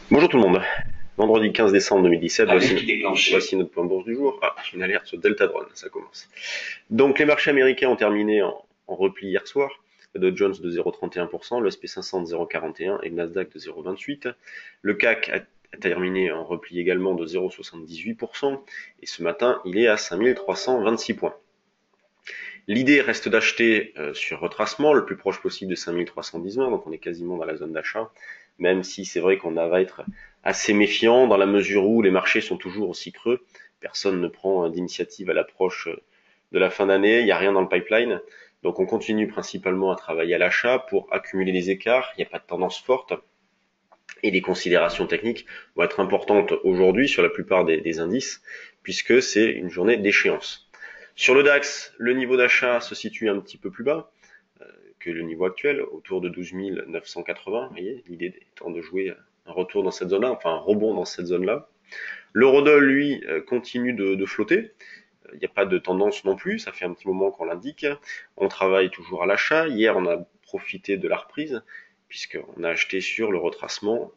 Bonjour tout le monde. Vendredi 15 décembre 2017, Déclenché. voici notre point bourse du jour. Ah, j'ai une alerte sur Delta Drone, ça commence. Donc les marchés américains ont terminé en repli hier soir. Le Dow Jones de 0,31%, le SP500 de 0,41% et le Nasdaq de 0,28%. Le CAC a terminé en repli également de 0,78% et ce matin il est à 5326 points. L'idée reste d'acheter sur retracement le plus proche possible de 5319, donc on est quasiment dans la zone d'achat, même si c'est vrai qu'on va être assez méfiant dans la mesure où les marchés sont toujours aussi creux. Personne ne prend d'initiative à l'approche de la fin d'année, il n'y a rien dans le pipeline. Donc on continue principalement à travailler à l'achat pour accumuler des écarts, il n'y a pas de tendance forte. Et les considérations techniques vont être importantes aujourd'hui sur la plupart des indices, puisque c'est une journée d'échéance. Sur le DAX, le niveau d'achat se situe un petit peu plus bas que le niveau actuel, autour de 12 980. Vous voyez, l'idée étant de jouer un retour dans cette zone-là, enfin un rebond dans cette zone-là. L'eurodoll, lui, continue de flotter. Il n'y a pas de tendance non plus, ça fait un petit moment qu'on l'indique. On travaille toujours à l'achat. Hier, on a profité de la reprise, puisqu'on a acheté sur le retracement.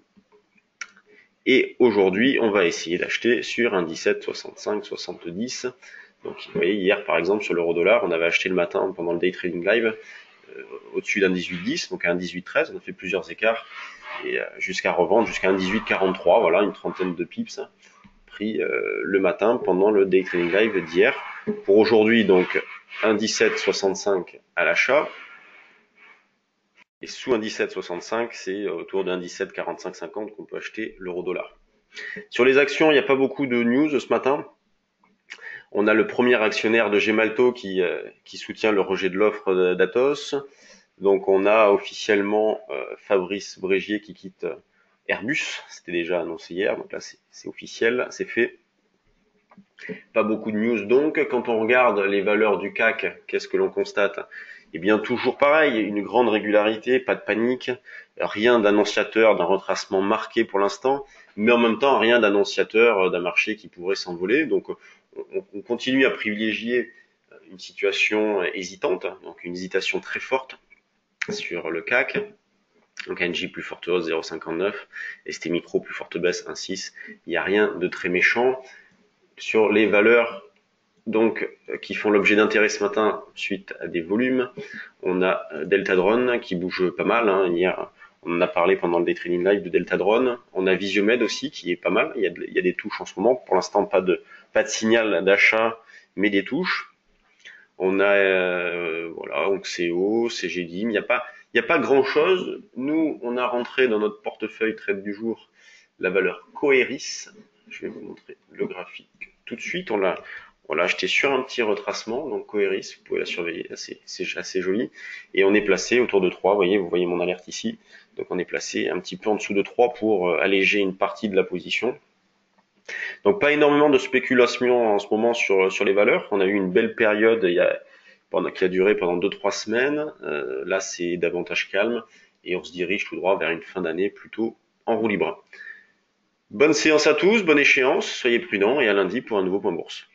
Et aujourd'hui, on va essayer d'acheter sur un 17, 65, 70. Donc, vous voyez, hier, par exemple, sur l'euro-dollar, on avait acheté le matin pendant le day trading live au-dessus d'un 18,10, donc à un 18,13. On a fait plusieurs écarts et jusqu'à revendre jusqu'à un 18,43. Voilà, une trentaine de pips pris le matin pendant le day trading live d'hier. Pour aujourd'hui, donc, un 17,65 à l'achat. Et sous un 17,65, c'est autour d'un 17,45,50 qu'on peut acheter l'euro-dollar. Sur les actions, il n'y a pas beaucoup de news ce matin. On a le premier actionnaire de Gemalto qui soutient le rejet de l'offre d'Atos. Donc on a officiellement Fabrice Brégier qui quitte Airbus. C'était déjà annoncé hier, donc là c'est officiel, c'est fait. Pas beaucoup de news donc. Quand on regarde les valeurs du CAC, qu'est-ce que l'on constate? Eh bien toujours pareil, une grande régularité, pas de panique, rien d'annonciateur d'un retracement marqué pour l'instant, mais en même temps rien d'annonciateur d'un marché qui pourrait s'envoler. Donc on continue à privilégier une situation hésitante, donc une hésitation très forte sur le CAC. Donc NJ plus forte hausse 0,59, ST Micro plus forte baisse 1,6. Il n'y a rien de très méchant sur les valeurs donc qui font l'objet d'intérêt ce matin suite à des volumes. On a Delta Drone qui bouge pas mal. Hier, on en a parlé pendant le day trading live de Delta Drone. On a Visiomed aussi qui est pas mal. Il y a des touches en ce moment. Pour l'instant, pas de signal d'achat, mais des touches. On a voilà, Oxeo, CGDIM. Il y a pas grand chose. Nous, on a rentré dans notre portefeuille trade du jour la valeur Coeris. Je vais vous montrer le graphique tout de suite. On l'a acheté sur un petit retracement, donc Coeris, vous pouvez la surveiller, c'est assez joli. Et on est placé autour de 3, vous voyez mon alerte ici. Donc on est placé un petit peu en dessous de 3 pour alléger une partie de la position. Donc pas énormément de spéculation en ce moment sur les valeurs. On a eu une belle période qui a duré pendant 2-3 semaines. Là c'est davantage calme et on se dirige tout droit vers une fin d'année plutôt en roue libre. Bonne séance à tous, bonne échéance, soyez prudents et à lundi pour un nouveau point bourse.